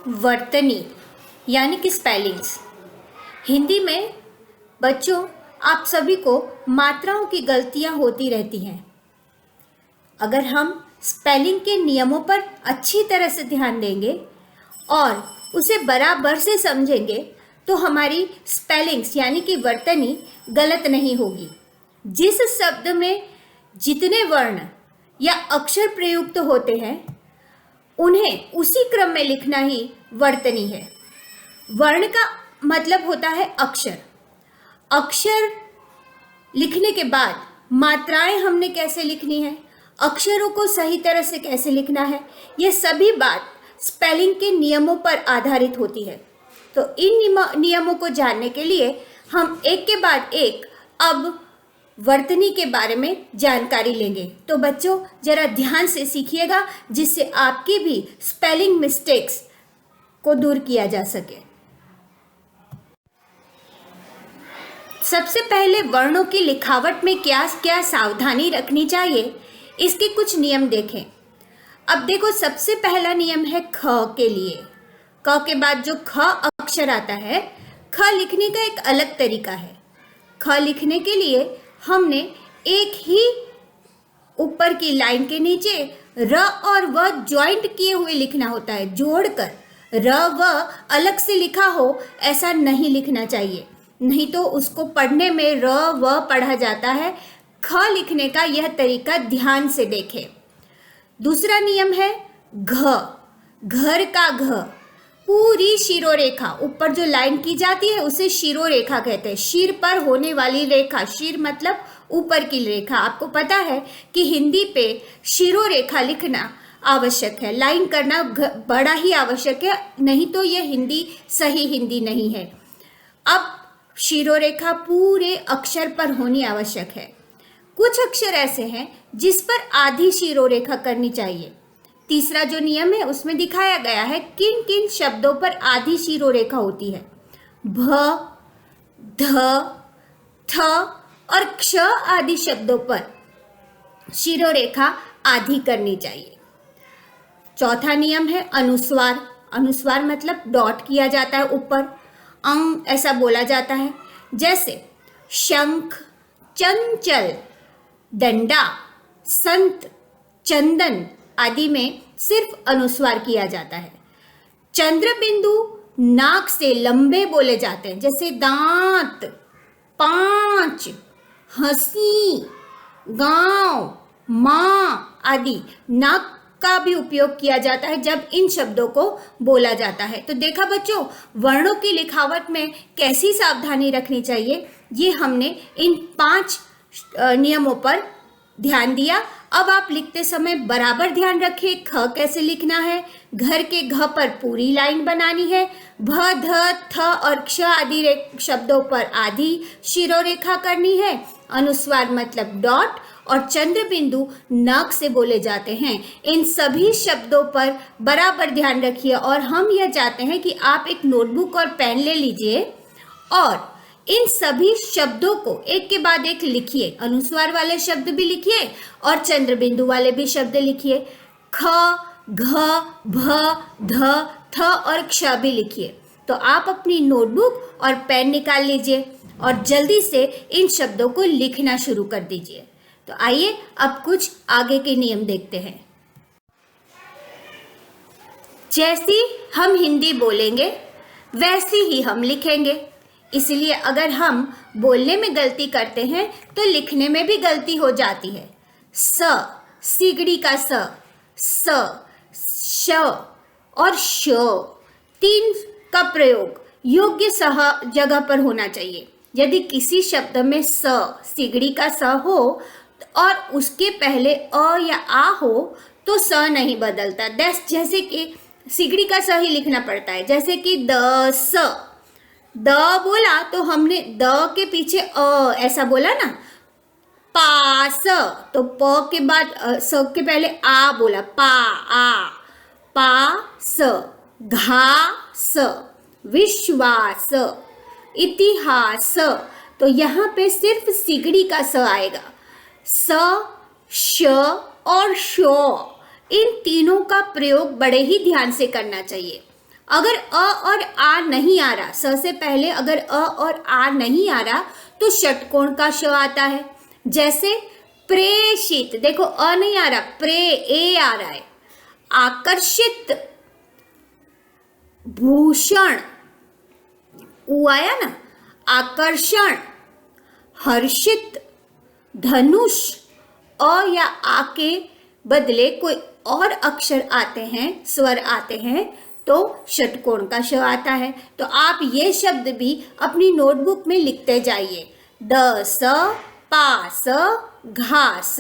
वर्तनी यानी कि स्पेलिंग्स। हिंदी में बच्चों आप सभी को मात्राओं की गलतियां होती रहती हैं। अगर हम स्पेलिंग के नियमों पर अच्छी तरह से ध्यान देंगे और उसे बराबर से समझेंगे तो हमारी स्पेलिंग्स यानी कि वर्तनी गलत नहीं होगी। जिस शब्द में जितने वर्ण या अक्षर प्रयुक्त होते हैं उन्हें उसी क्रम में लिखना ही वर्तनी है। वर्ण का मतलब होता है अक्षर। अक्षर लिखने के बाद मात्राएं हमने कैसे लिखनी है, अक्षरों को सही तरह से कैसे लिखना है, ये सभी बात स्पेलिंग के नियमों पर आधारित होती है। तो इन नियमों को जानने के लिए हम एक के बाद एक अब वर्तनी के बारे में जानकारी लेंगे। तो बच्चों जरा ध्यान से सीखिएगा जिससे आपकी भी स्पेलिंग मिस्टेक्स को दूर किया जा सके। सबसे पहले वर्णों की लिखावट में क्या क्या सावधानी रखनी चाहिए, इसके कुछ नियम देखें। अब देखो, सबसे पहला नियम है ख के लिए। क के बाद जो ख अक्षर आता है, ख लिखने का एक अलग तरीका है। ख लिखने के लिए हमने एक ही ऊपर की लाइन के नीचे र और व ज्वाइंट किए हुए लिखना होता है, जोड़कर। र व अलग से लिखा हो ऐसा नहीं लिखना चाहिए, नहीं तो उसको पढ़ने में र व पढ़ा जाता है। ख लिखने का यह तरीका ध्यान से देखें। दूसरा नियम है घ, घर का घ। पूरी शिरोरेखा, ऊपर जो लाइन की जाती है उसे शिरोरेखा कहते हैं। शिर पर होने वाली रेखा, शिर मतलब ऊपर की रेखा। आपको पता है कि हिंदी पे शिरोरेखा लिखना आवश्यक है, लाइन करना बड़ा ही आवश्यक है, नहीं तो यह हिंदी सही हिंदी नहीं है। अब शिरोरेखा पूरे अक्षर पर होनी आवश्यक है। कुछ अक्षर ऐसे हैं जिस पर आधी शिरोरेखा करनी चाहिए। तीसरा जो नियम है उसमें दिखाया गया है किन किन शब्दों पर आधी शिरोरेखा होती है। भ, ध, थ और क्ष आदि शब्दों पर शिरोरेखा आधी करनी चाहिए। चौथा नियम है अनुस्वार। अनुस्वार मतलब डॉट किया जाता है ऊपर, अंग ऐसा बोला जाता है। जैसे शंख, चंचल, डंडा, संत, चंदन आदि में सिर्फ अनुस्वार किया जाता है। चंद्र बिंदु नाक से लंबे बोले जाते हैं, जैसे दांत, पांच, हंसी, गांव, माँ आदि। नाक का भी उपयोग किया जाता है जब इन शब्दों को बोला जाता है। तो देखा बच्चों, वर्णों की लिखावट में कैसी सावधानी रखनी चाहिए, ये हमने इन 5 नियमों पर ध्यान दिया। अब आप लिखते समय बराबर ध्यान रखें ख कैसे लिखना है, घर के घ पर पूरी लाइन बनानी है, भ, ध, थ और क्ष आदि शब्दों पर आधी शिरोरेखा करनी है, अनुस्वार मतलब डॉट और चंद्र बिंदु नाक से बोले जाते हैं। इन सभी शब्दों पर बराबर ध्यान रखिए और हम यह चाहते हैं कि आप एक नोटबुक और पेन ले लीजिए और इन सभी शब्दों को एक के बाद एक लिखिए। अनुस्वार वाले शब्द भी लिखिए और चंद्र बिंदु वाले भी शब्द लिखिए। ख, घ, भ, ध, थ और क्ष भी लिखिए। तो आप अपनी नोटबुक और पेन निकाल लीजिए और जल्दी से इन शब्दों को लिखना शुरू कर दीजिए। तो आइए अब कुछ आगे के नियम देखते हैं। जैसी हम हिंदी बोलेंगे वैसी ही हम लिखेंगे, इसलिए अगर हम बोलने में गलती करते हैं तो लिखने में भी गलती हो जाती है। स, सिगड़ी का स, श और श, 3 का प्रयोग योग्य जगह पर होना चाहिए। यदि किसी शब्द में स, सिगड़ी का स हो और उसके पहले अ या आ हो तो स नहीं बदलता। जैसे कि सिगड़ी का स ही लिखना पड़ता है। जैसे कि दस, द बोला तो हमने द के पीछे अ ऐसा बोला ना। पास, तो प के बाद स के पहले आ बोला, पा, आ, पास। घास, विश्वास, इतिहास, तो यहाँ पे सिर्फ सिगड़ी का स आएगा। स, श और शो, इन तीनों का प्रयोग बड़े ही ध्यान से करना चाहिए। अगर अ और आ नहीं आ रहा, स से पहले अगर अ और आ नहीं आ रहा तो षटकोण का श आता है। जैसे प्रेषित, देखो अ नहीं आ रहा, ए आ रहा है। आकर्षित, भूषण, ऊ आया ना, आकर्षण। हर्षित, धनुष, अ या आ के बदले कोई और अक्षर आते हैं, स्वर आते हैं तो षटकोण का श आता है। तो आप ये शब्द भी अपनी नोटबुक में लिखते जाइए। दस, पास, घास,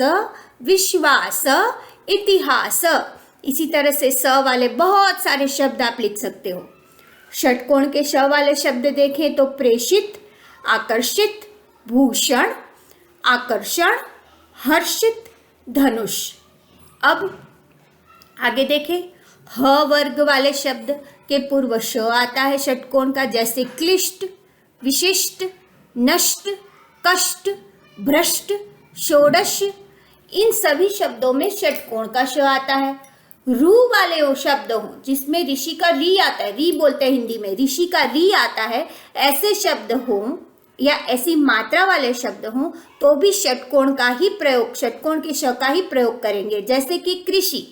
विश्वास, इतिहास। इसी तरह से स वाले बहुत सारे शब्द आप लिख सकते हो। षटकोण के श वाले शब्द देखें तो प्रेषित, आकर्षित, भूषण, आकर्षण, हर्षित, धनुष। अब आगे देखें, ह वर्ग वाले शब्द के पूर्व श आता है षटकोण का, जैसे क्लिष्ट, विशिष्ट, नष्ट, कष्ट, भ्रष्ट, षोडश। इन सभी शब्दों में षटकोण का श आता है। रू वाले वो शब्द हों जिसमें ऋषि का री आता है, री बोलते हैं हिंदी में, ऋषि का री आता है, ऐसे शब्द हों या ऐसी मात्रा वाले शब्द हों तो भी षटकोण का ही प्रयोग, षटकोण के श का ही प्रयोग करेंगे। जैसे कि कृषि,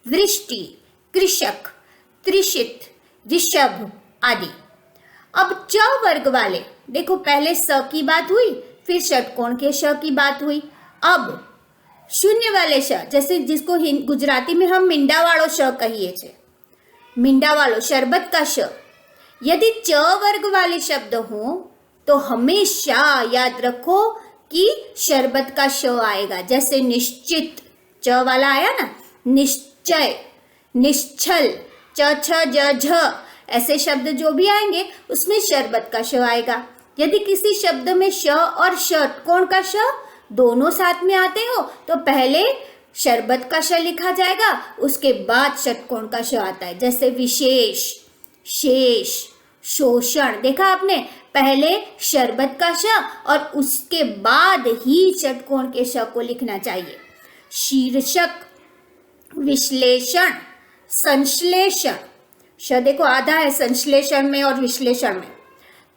वृष्टि, कृषक, त्रिषित, ऋषभ आदि। अब च वर्ग वाले, देखो पहले स की बात हुई, फिर षटकोण के श की बात हुई। अब शून्य वाले श, जैसे जिसको गुजराती में हम मींडा वालो श कहिए छे, मींडा वालो, शरबत का श। यदि च वर्ग वाले शब्द हों तो हमेशा याद रखो कि शरबत का श आएगा। जैसे निश्चित, च वाला आया ना, निश्चय, निश्चल, च छ ज झ, ऐसे शब्द जो भी आएंगे उसमें शरबत का श आएगा। यदि किसी शब्द में श और षटकोण का श दोनों साथ में आते हो तो पहले शरबत का श लिखा जाएगा, उसके बाद षटकोण का श आता है। जैसे विशेष, शेष, शोषण। देखा आपने, पहले शरबत का श और उसके बाद ही षटकोण के श को लिखना चाहिए। शीर्षक, विश्लेषण, संश्लेषण। श देखो आधा है संश्लेषण में और विश्लेषण में।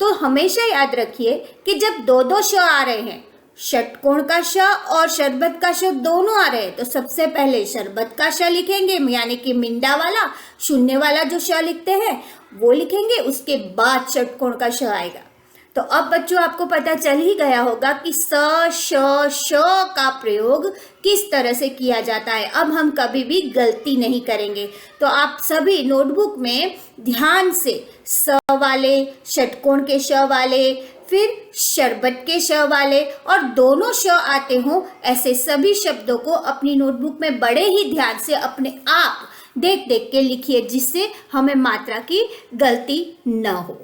तो हमेशा याद रखिए कि जब दो दो श आ रहे हैं, षटकोण का श और शरबत का श दोनों आ रहे हैं, तो सबसे पहले शरबत का श लिखेंगे, यानी कि मिंडा वाला, शून्य वाला जो श लिखते हैं वो लिखेंगे, उसके बाद षटकोण का श आएगा। तो अब बच्चों आपको पता चल ही गया होगा कि स, श, श का प्रयोग किस तरह से किया जाता है। अब हम कभी भी गलती नहीं करेंगे। तो आप सभी नोटबुक में ध्यान से स वाले, षटकोण के श वाले, फिर शरबत के श वाले और दोनों श आते हों ऐसे सभी शब्दों को अपनी नोटबुक में बड़े ही ध्यान से अपने आप देख देख के लिखिए, जिससे हमें मात्रा की गलती न हो।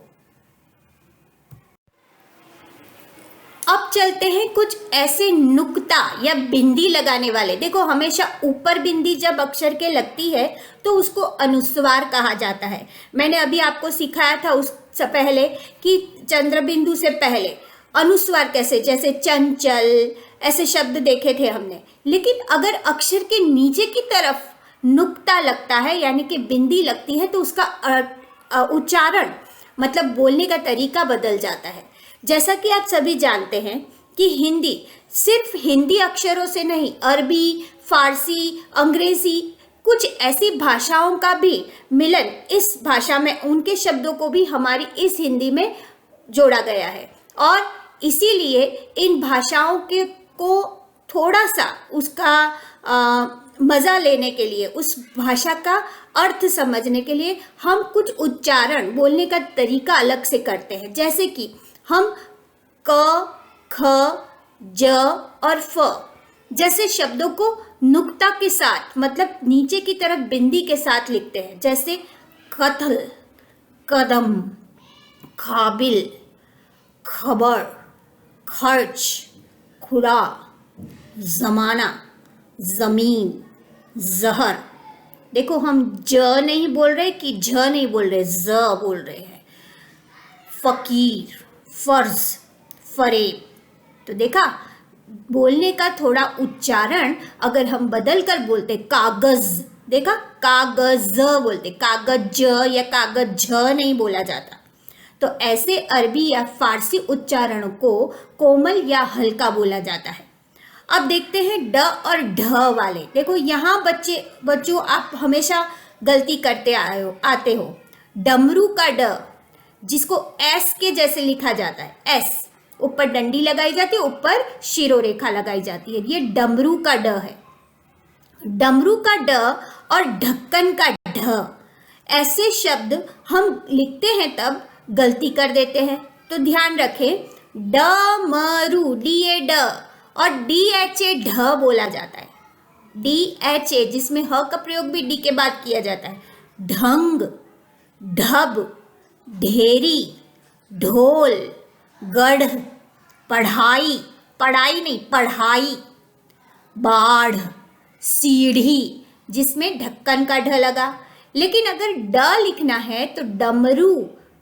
अब चलते हैं कुछ ऐसे नुक्ता या बिंदी लगाने वाले। देखो हमेशा ऊपर बिंदी जब अक्षर के लगती है तो उसको अनुस्वार कहा जाता है। मैंने अभी आपको सिखाया था उससे पहले कि चंद्र बिंदु से पहले अनुस्वार कैसे, जैसे चंचल, ऐसे शब्द देखे थे हमने। लेकिन अगर अक्षर के नीचे की तरफ नुक्ता लगता है यानी कि बिंदी लगती है तो उसका उच्चारण मतलब बोलने का तरीका बदल जाता है। जैसा कि आप सभी जानते हैं कि हिंदी सिर्फ हिंदी अक्षरों से नहीं, अरबी, फारसी, अंग्रेजी, कुछ ऐसी भाषाओं का भी मिलन इस भाषा में, उनके शब्दों को भी हमारी इस हिंदी में जोड़ा गया है। और इसीलिए इन भाषाओं के को थोड़ा सा उसका मज़ा लेने के लिए, उस भाषा का अर्थ समझने के लिए हम कुछ उच्चारण, बोलने का तरीका अलग से करते हैं। जैसे कि हम क, ख, ज और फ जैसे शब्दों को नुक्ता के साथ मतलब नीचे की तरफ बिंदी के साथ लिखते हैं। जैसे कत्ल, कदम, काबिल, खबर, खर्च, खुदा, जमाना, जमीन, जहर। देखो हम ज नहीं बोल रहे कि झ नहीं बोल रहे, ज बोल रहे हैं। फकीर, फर्ज, फरेब। तो देखा, बोलने का थोड़ा उच्चारण अगर हम बदल कर बोलते, कागज देखा, कागज बोलते, कागज या कागज नहीं बोला जाता। तो ऐसे अरबी या फारसी उच्चारण को कोमल या हल्का बोला जाता है। अब देखते हैं ड और ढ वाले। देखो यहाँ बच्चों आप हमेशा गलती करते आते हो। डमरू का ड जिसको एस के जैसे लिखा जाता है, एस ऊपर डंडी लगाई जाती है, ऊपर शिरोरेखा लगाई जाती है, ये डमरू का ड है। डमरू का ड और ढक्कन का ढ, ऐसे शब्द हम लिखते हैं तब गलती कर देते हैं। तो ध्यान रखें, डमरू डी ए ड और डी एच ए ढ बोला जाता है। डी एच ए जिसमें ह का प्रयोग भी डी के बाद किया जाता है। ढंग, ढब, ढेरी, ढोल, गढ़, पढ़ाई, पढ़ाई नहीं पढ़ाई, बाढ़, सीढ़ी जिसमें ढक्कन का ढ लगा। लेकिन अगर ड लिखना है तो डमरू,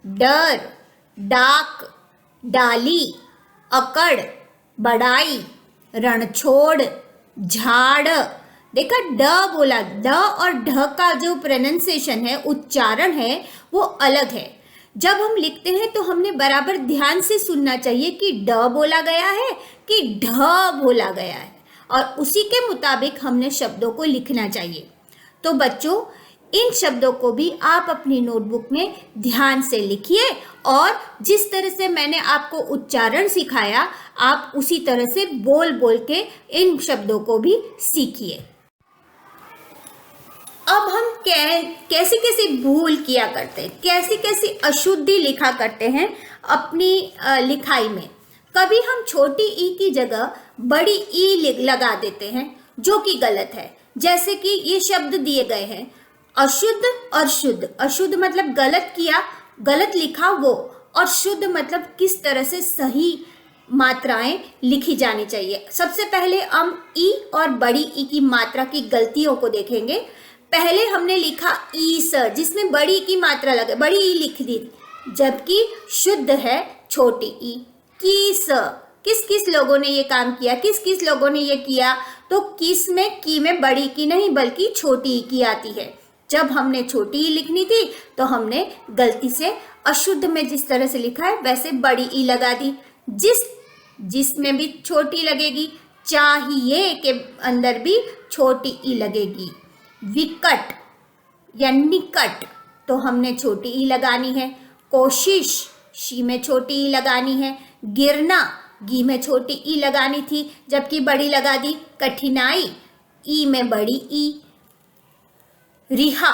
डर, डाक, डाली, अकड़, बड़ाई, रणछोड़, झाड़। देखा, ड बोला, ड और ढ का जो प्रोनाउंसिएशन है, उच्चारण है, वो अलग है। जब हम लिखते हैं तो हमने बराबर ध्यान से सुनना चाहिए कि ड बोला गया है कि ढ बोला गया है, और उसी के मुताबिक हमने शब्दों को लिखना चाहिए। तो बच्चों, इन शब्दों को भी आप अपनी नोटबुक में ध्यान से लिखिए और जिस तरह से मैंने आपको उच्चारण सिखाया, आप उसी तरह से बोल बोल के इन शब्दों को भी सीखिए। अब हम कैसी कैसी भूल किया करते हैं, कैसी कैसी अशुद्धि लिखा करते हैं अपनी लिखाई में। कभी हम छोटी ई की जगह बड़ी ई लगा देते हैं, जो कि गलत है। जैसे कि ये शब्द दिए गए हैं, अशुद्ध और शुद्ध। अशुद्ध मतलब गलत किया, गलत लिखा वो, और शुद्ध मतलब किस तरह से सही मात्राएं लिखी जानी चाहिए। सबसे पहले हम ई और बड़ी ई की मात्रा की गलतियों को देखेंगे। पहले हमने लिखा ई स, जिसमें बड़ी ई की मात्रा लगे, बड़ी ई लिख दी, जबकि शुद्ध है छोटी ई। की स, किस किस लोगों ने ये काम किया, किस किस लोगों ने ये किया, तो किस में, की में बड़ी की नहीं बल्कि छोटी ई की आती है। जब हमने छोटी ई लिखनी थी तो हमने गलती से अशुद्ध में जिस तरह से लिखा है वैसे बड़ी ई लगा दी। जिसमें भी छोटी लगेगी, चाहिए के अंदर भी छोटी ई लगेगी। विकट या निकट तो हमने छोटी ई लगानी है। कोशिश, शी में छोटी ई लगानी है। गिरना, गी में छोटी ई लगानी थी जबकि बड़ी लगा दी। कठिनाई, ई में बड़ी ई। रिहा,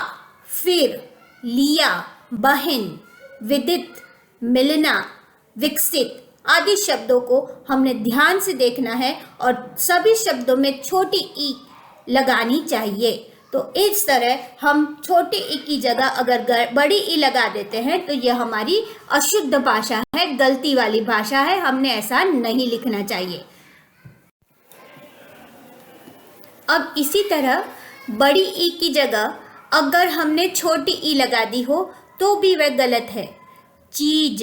फिर, लिया, बहन, विदित, मिलना, विकसित आदि शब्दों को हमने ध्यान से देखना है और सभी शब्दों में छोटी ई लगानी चाहिए। तो इस तरह हम छोटी ई की जगह अगर बड़ी ई लगा देते हैं तो यह हमारी अशुद्ध भाषा है, गलती वाली भाषा है, हमने ऐसा नहीं लिखना चाहिए। अब इसी तरह बड़ी ई की जगह अगर हमने छोटी ई लगा दी हो तो भी वह गलत है। चीज,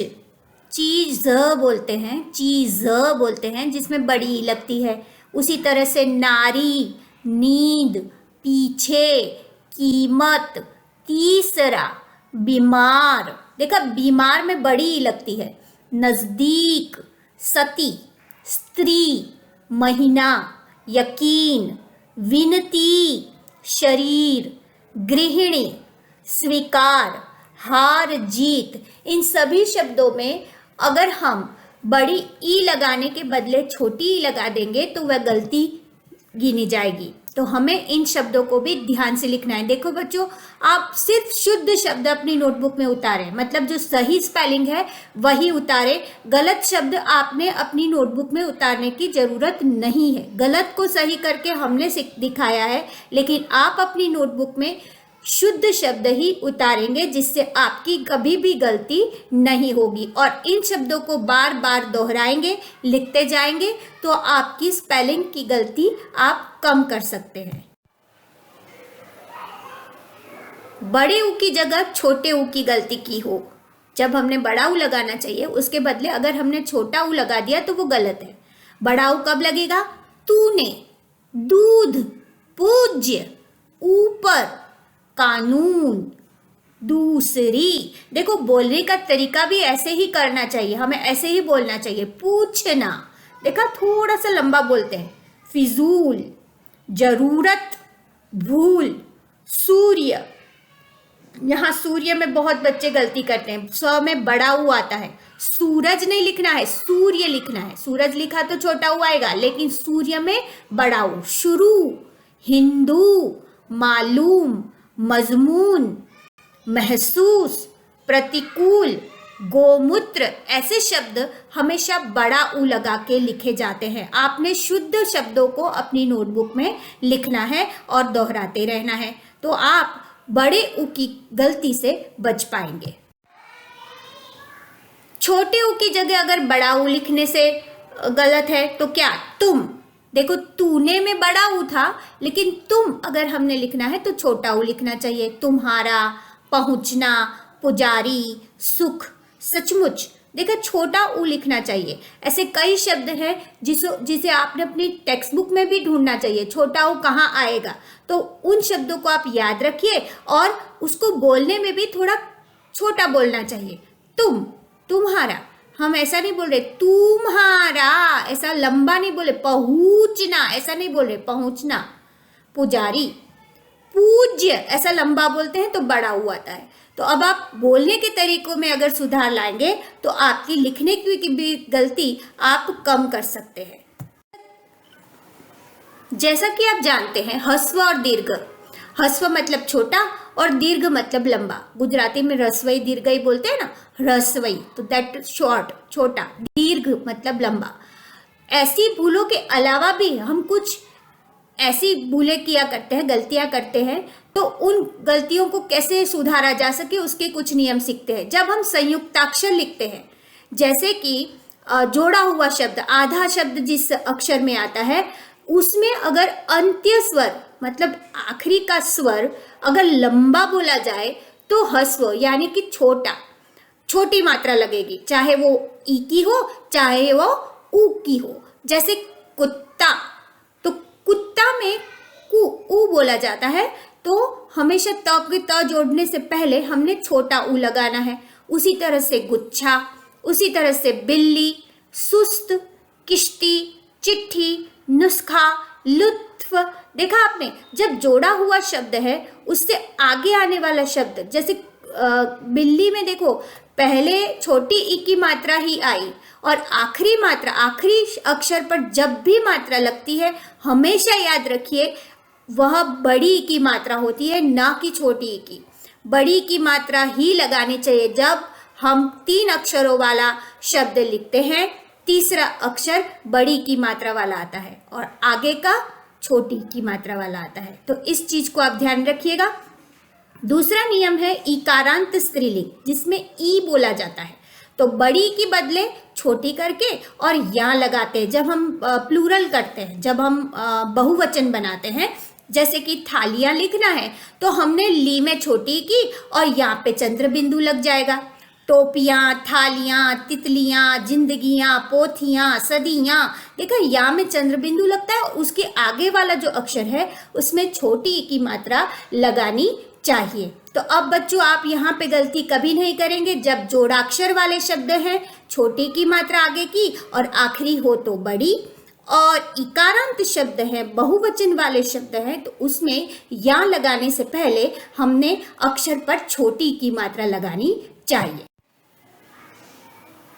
चीज बोलते हैं, चीज बोलते हैं जिसमें बड़ी ई लगती है। उसी तरह से नारी, नींद, पीछे, कीमत, तीसरा, बीमार। देखा, बीमार में बड़ी ई लगती है। नजदीक, सती, स्त्री, महीना, यकीन, विनती, शरीर, गृहिणी, स्वीकार, हार जीत। इन सभी शब्दों में अगर हम बड़ी ई लगाने के बदले छोटी ई लगा देंगे तो वह गलती गिनी जाएगी। तो हमें इन शब्दों को भी ध्यान से लिखना है। देखो बच्चों, आप सिर्फ शुद्ध शब्द अपनी नोटबुक में उतारें, मतलब जो सही स्पेलिंग है वही उतारें। गलत शब्द आपने अपनी नोटबुक में उतारने की ज़रूरत नहीं है। गलत को सही करके हमने दिखाया है, लेकिन आप अपनी नोटबुक में शुद्ध शब्द ही उतारेंगे जिससे आपकी कभी भी गलती नहीं होगी। और इन शब्दों को बार बार दोहराएंगे, लिखते जाएंगे तो आपकी स्पेलिंग की गलती आप कम कर सकते हैं। बड़े ऊ की जगह छोटे ऊ की गलती की हो, जब हमने बड़ा ऊ लगाना चाहिए उसके बदले अगर हमने छोटा ऊ लगा दिया तो वो गलत है। बड़ा ऊ कब लगेगा? तूने, दूध, पूज्य, ऊपर, कानून। दूसरी, देखो बोलने का तरीका भी ऐसे ही करना चाहिए, हमें ऐसे ही बोलना चाहिए। पूछना, देखा थोड़ा सा लंबा बोलते हैं। फिजूल, जरूरत, भूल, सूर्य। यहाँ सूर्य में बहुत बच्चे गलती करते हैं, स में बड़ा ऊ आता है। सूरज नहीं लिखना है, सूर्य लिखना है। सूरज लिखा तो छोटा ऊ आएगा, लेकिन सूर्य में बड़ा ऊ। शुरू, हिंदू, मालूम, मजमून, महसूस, प्रतिकूल, गोमूत्र, ऐसे शब्द हमेशा बड़ा ऊ लगा के लिखे जाते हैं। आपने शुद्ध शब्दों को अपनी नोटबुक में लिखना है और दोहराते रहना है, तो आप बड़े ऊ की गलती से बच पाएंगे। छोटे ऊ की जगह अगर बड़ा ऊ लिखने से गलत है तो क्या, तुम। देखो तूने में बड़ा ऊ था, लेकिन तुम अगर हमने लिखना है तो छोटा ऊ लिखना चाहिए। तुम्हारा, पहुंचना, पुजारी, सुख, सचमुच। देखो छोटा ऊ लिखना चाहिए। ऐसे कई शब्द हैं जिसे आपने अपनी टेक्स्ट बुक में भी ढूंढना चाहिए, छोटा ऊ कहाँ आएगा। तो उन शब्दों को आप याद रखिए और उसको बोलने में भी थोड़ा छोटा बोलना चाहिए। तुम, तुम्हारा, हम ऐसा नहीं बोल रहे तुम्हारा, ऐसा लंबा नहीं बोले। पहुंचना, ऐसा नहीं बोल रहे, पहुंचना। पुजारी, पूज्य, ऐसा लंबा बोलते हैं तो बड़ा हुआ आता है। तो अब आप बोलने के तरीकों में अगर सुधार लाएंगे तो आपकी लिखने की भी गलती आप कम कर सकते हैं। जैसा कि आप जानते हैं, ह्रस्व और दीर्घ। ह्रस्व मतलब छोटा और दीर्घ मतलब लंबा। गुजराती में रसवई दीर्घई बोलते हैं ना, रसवई, तो दैट शॉर्ट, छोटा। दीर्घ मतलब लंबा। ऐसी भूलों के अलावा भी हम कुछ ऐसी भूलें किया करते हैं, गलतियां करते हैं, तो उन गलतियों को कैसे सुधारा जा सके उसके कुछ नियम सीखते हैं। जब हम संयुक्ताक्षर लिखते हैं, जैसे कि जोड़ा हुआ शब्द, आधा शब्द जिस अक्षर में आता है, उसमें अगर अंत्य स्वर मतलब आखिरी का स्वर अगर लंबा बोला जाए तो ह्रस्व यानी कि छोटा, छोटी मात्रा लगेगी, चाहे वो ई की हो चाहे वो ऊ की हो। जैसे कुत्ता, तो कुत्ता में कु ऊ बोला जाता है, तो हमेशा त के त जोड़ने से पहले हमने छोटा ऊ लगाना है। उसी तरह से गुच्छा, उसी तरह से बिल्ली, सुस्त, किश्ती, चिट्ठी, नुस्खा, लुत्फ। देखा आपने, जब जोड़ा हुआ शब्द है उससे आगे आने वाला शब्द, जैसे बिल्ली में देखो पहले छोटी ई की मात्रा ही आई और आखिरी मात्रा, आखिरी अक्षर पर जब भी मात्रा लगती है हमेशा याद रखिए वह बड़ी ई की मात्रा होती है, ना कि छोटी ई की। बड़ी की मात्रा ही लगानी चाहिए जब हम 3 अक्षरों वाला शब्द लिखते हैं। तीसरा अक्षर बड़ी की मात्रा वाला आता है और आगे का छोटी की मात्रा वाला आता है। तो इस चीज को आप ध्यान रखिएगा। दूसरा नियम है ईकारांत स्त्रीलिंग, जिसमें ई बोला जाता है तो बड़ी की बदले छोटी करके और या लगाते हैं। जब हम प्लूरल करते हैं, जब हम बहुवचन बनाते हैं, जैसे कि थालियां लिखना है तो हमने ली में छोटी की और यहाँ पे चंद्र बिंदु लग जाएगा। टोपियाँ, थालियाँ, तितलियाँ, जिंदगियाँ, पोथियाँ, सदियाँ, देखा या में चंद्र बिंदु लगता है, उसके आगे वाला जो अक्षर है उसमें छोटी की मात्रा लगानी चाहिए। तो अब बच्चों आप यहाँ पे गलती कभी नहीं करेंगे। जब जोड़ाक्षर वाले शब्द हैं, छोटी की मात्रा आगे की और आखिरी हो तो बड़ी, और इकारांत शब्द है, बहुवचन वाले शब्द हैं, तो उसमें या लगाने से पहले हमने अक्षर पर छोटी की मात्रा लगानी चाहिए।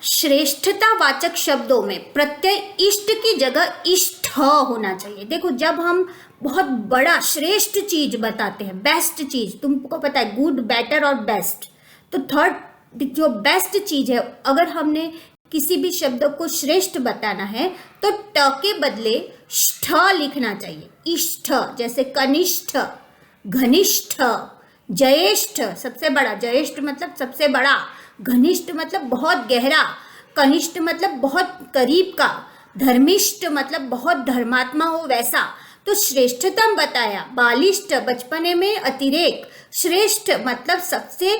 श्रेष्ठता वाचक शब्दों में प्रत्यय इष्ट की जगह इष्ट होना चाहिए। देखो जब हम बहुत बड़ा श्रेष्ठ चीज बताते हैं, बेस्ट चीज, तुमको पता है गुड, बेटर और बेस्ट, तो थर्ड जो बेस्ट चीज है, अगर हमने किसी भी शब्द को श्रेष्ठ बताना है तो ट के बदले ष्ठ लिखना चाहिए। इष्ट, जैसे कनिष्ठ, घनिष्ठ, ज्येष्ठ, सबसे बड़ा, ज्येष्ठ मतलब सबसे बड़ा, घनिष्ठ मतलब बहुत गहरा, कनिष्ठ मतलब बहुत करीब का, धर्मिष्ठ मतलब बहुत धर्मात्मा हो वैसा। तो श्रेष्ठतम बताया, बालिष्ठ बचपने में अतिरेक, श्रेष्ठ मतलब सबसे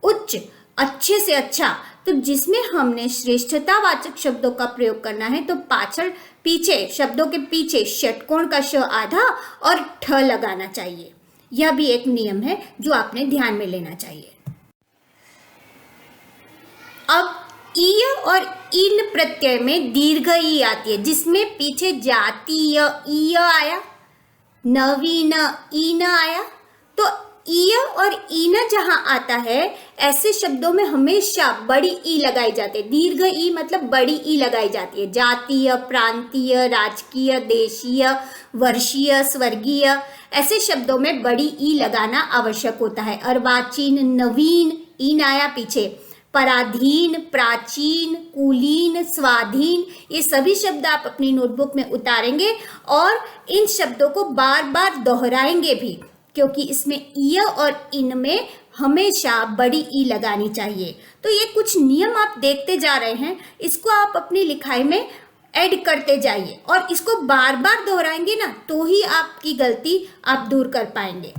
उच्च, अच्छे से अच्छा। तो जिसमें हमने श्रेष्ठता वाचक शब्दों का प्रयोग करना है तो पाछड़ पीछे शब्दों के पीछे षटकोण का श आधा और ठ लगाना चाहिए। यह भी एक नियम है जो आपने ध्यान में लेना चाहिए। अब ईय और इन प्रत्यय में दीर्घ ई आती है, जिसमें पीछे जातीय ईय आया, नवीन ईन आया। तो ईय और ईन जहां आता है, ऐसे शब्दों में हमेशा बड़ी ई लगाई जाती है। दीर्घ ई मतलब बड़ी ई लगाई जाती है। जातीय, प्रांतीय, राजकीय, देशीय, वर्षीय, स्वर्गीय, ऐसे शब्दों में बड़ी ई लगाना आवश्यक होता है। अर्वाचीन, नवीन ईन आया पीछे, पराधीन, प्राचीन, कुलीन, स्वाधीन, ये सभी शब्द आप अपनी नोटबुक में उतारेंगे और इन शब्दों को बार बार दोहराएंगे भी, क्योंकि इसमें ईय और इन में हमेशा बड़ी ई लगानी चाहिए। तो ये कुछ नियम आप देखते जा रहे हैं, इसको आप अपनी लिखाई में ऐड करते जाइए और इसको बार बार दोहराएंगे ना, तो ही आपकी गलती आप दूर कर पाएंगे।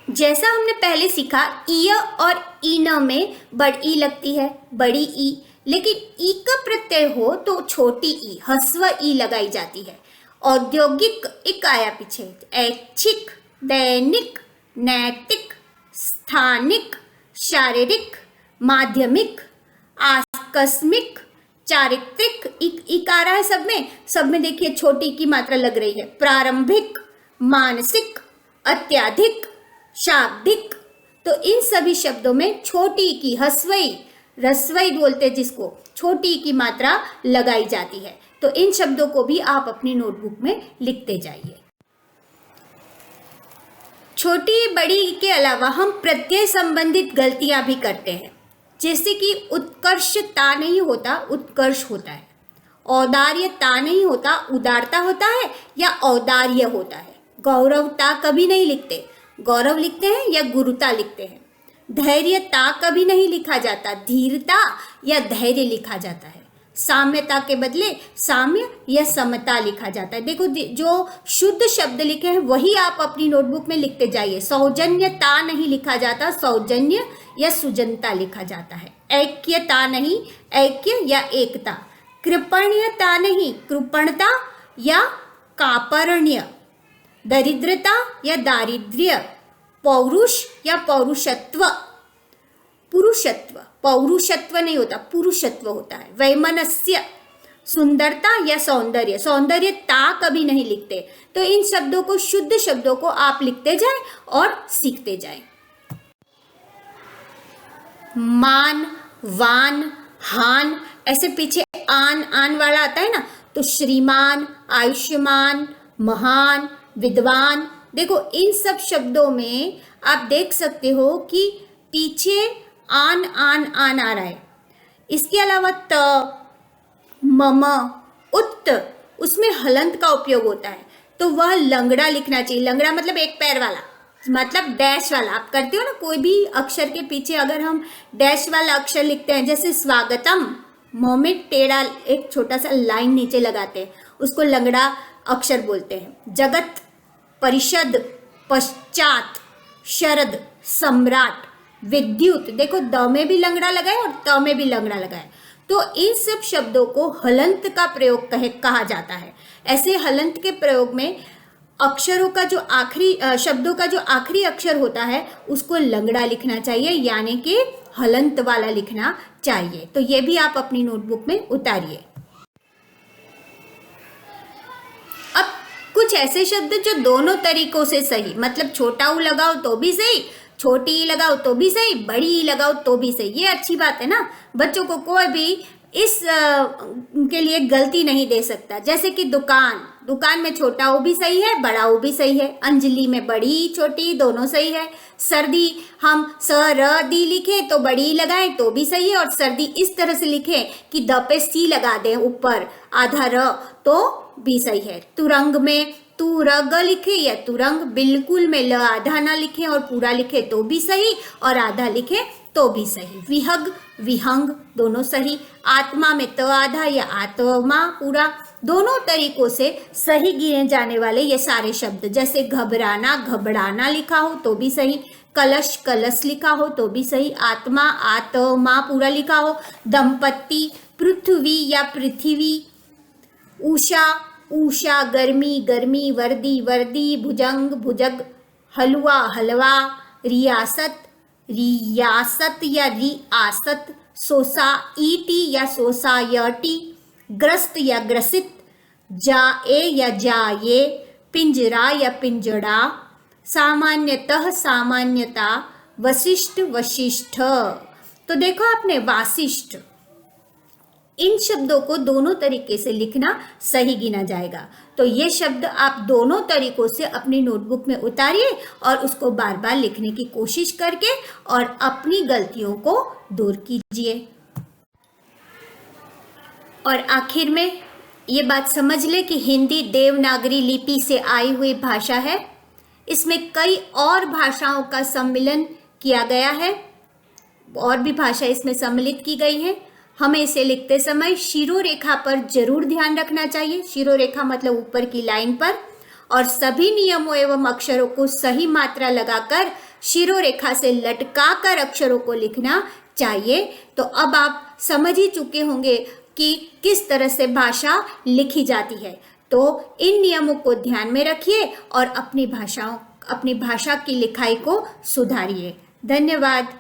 जैसा हमने पहले सीखा, ईय और ईन में बड़ी ई लगती है, बड़ी ई, लेकिन ई का प्रत्यय हो तो छोटी ई, ह्रस्व ई लगाई जाती है। औद्योगिक इक आया पीछे, ऐच्छिक, दैनिक, नैतिक, स्थानिक, शारीरिक, माध्यमिक, आकस्मिक, चारित्रिक, इक आ रहा है सब में देखिए छोटी की मात्रा लग रही है। प्रारंभिक, मानसिक, अत्याधिक, शाब्दिक, तो इन सभी शब्दों में छोटी की, ह्रस्वई, ह्रस्वई बोलते जिसको, छोटी की मात्रा लगाई जाती है। तो इन शब्दों को भी आप अपनी नोटबुक में लिखते जाइए। छोटी बड़ी के अलावा हम प्रत्यय संबंधित गलतियां भी करते हैं, जैसे कि उत्कर्षता नहीं होता, उत्कर्ष होता है। औदार्यता नहीं होता, उदारता होता है या औदार्य होता है। गौरवता कभी नहीं लिखते, गौरव लिखते हैं या गुरुता लिखते हैं। धैर्यता कभी नहीं लिखा जाता, धीरता या धैर्य लिखा जाता है। साम्यता के बदले साम्य या समता लिखा जाता है। देखो जो शुद्ध शब्द लिखे हैं वही आप अपनी नोटबुक में लिखते जाइए। सौजन्यता नहीं लिखा जाता, सौजन्य या सुजनता लिखा जाता है। ऐक्यता नहीं, ऐक्य या एकता। कृपण्यता नहीं, कृपणता या कापरण्य। दरिद्रता या दारिद्र्य। पौरुष या पौरुषत्व, पुरुषत्व, पौरुषत्व नहीं होता, पुरुषत्व होता है। वैमनस्य, सुंदरता या सौंदर्य, सौंदर्यता कभी नहीं लिखते। तो इन शब्दों को, शुद्ध शब्दों को आप लिखते जाएं और सीखते जाएं। मान, वान, हान, ऐसे पीछे आन आन वाला आता है ना, तो श्रीमान, आयुष्मान, महान, विद्वान। देखो इन सब शब्दों में आप देख सकते हो कि पीछे आन आन आन आ रहा है। इसके अलावा त, मम, उत्त, उसमें हलंत का उपयोग होता है, तो वह लंगड़ा लिखना चाहिए। लंगड़ा मतलब एक पैर वाला, मतलब डैश वाला। आप करते हो ना, कोई भी अक्षर के पीछे अगर हम डैश वाला अक्षर लिखते हैं, जैसे स्वागतम, मुंह में टेढ़ा एक छोटा सा लाइन नीचे लगाते हैं, उसको लंगड़ा अक्षर बोलते हैं। जगत, परिषद, पश्चात, शरद, सम्राट, विद्युत। देखो द में भी लंगड़ा लगाए और त में भी लंगड़ा लगाए। तो इन सब शब्दों को हलंत का प्रयोग कहा जाता है। ऐसे हलंत के प्रयोग में अक्षरों का जो आखिरी शब्दों का जो आखिरी अक्षर होता है उसको लंगड़ा लिखना चाहिए, यानी कि हलंत वाला लिखना चाहिए। तो ये भी आप अपनी नोटबुक में उतारिए। अब कुछ ऐसे शब्द जो दोनों तरीकों से सही, मतलब छोटा ऊ लगाओ तो भी सही, छोटी ई लगाओ तो भी सही, बड़ी ई लगाओ तो भी सही। ये अच्छी बात है ना, बच्चों को कोई भी इस के लिए गलती नहीं दे सकता। जैसे कि दुकान, दुकान में छोटा ओ भी सही है, बड़ा ओ भी सही है। अंजलि में बड़ी छोटी दोनों सही है। सर्दी, हम स र दी लिखें तो बड़ी लगाएं तो भी सही है, और सर्दी इस तरह से लिखें कि द पे सी लगा दें ऊपर आधा र, तो भी सही है। तुरंग में तू र ग लिखे या तुरंग, बिल्कुल में ल आधा ना लिखे और पूरा लिखे तो भी सही, और आधा लिखे तो भी सही। विहग, विहंग दोनों सही। आत्मा में त आधा या आत्मा पूरा, दोनों तरीकों से सही गिने जाने वाले ये सारे शब्द। जैसे घबराना, घबराना लिखा हो तो भी सही। कलश, कलश लिखा हो तो भी सही। आत्मा, आत्मा पूरा लिखा हो। दंपत्ति, पृथ्वी या पृथ्वी। उषा, ऊषा गर्मी गर्मी, वर्दी वर्दी, भुजंग भुजग, हलवा हलवा, रियासत रियासत या रियासत, सोसाइटी या सोसायटी, ग्रस्त या ग्रसित, जाए या जाए, पिंजरा या पिंजड़ा, सामान्यतः सामान्यता, वशिष्ठ वशिष्ठ। तो देखो आपने वासिष्ठ, इन शब्दों को दोनों तरीके से लिखना सही गिना जाएगा। तो ये शब्द आप दोनों तरीकों से अपनी नोटबुक में उतारिए और उसको बार बार लिखने की कोशिश करके और अपनी गलतियों को दूर कीजिए। और आखिर में ये बात समझ ले कि हिंदी देवनागरी लिपि से आई हुई भाषा है। इसमें कई और भाषाओं का सम्मिलन किया गया है, और भी भाषा इसमें सम्मिलित की गई है। हमें इसे लिखते समय शिरोरेखा पर जरूर ध्यान रखना चाहिए। शिरोरेखा मतलब ऊपर की लाइन पर, और सभी नियमों एवं अक्षरों को सही मात्रा लगाकर शिरोरेखा से लटकाकर अक्षरों को लिखना चाहिए। तो अब आप समझ ही चुके होंगे कि किस तरह से भाषा लिखी जाती है। तो इन नियमों को ध्यान में रखिए और अपनी भाषा की लिखाई को सुधारिए। धन्यवाद।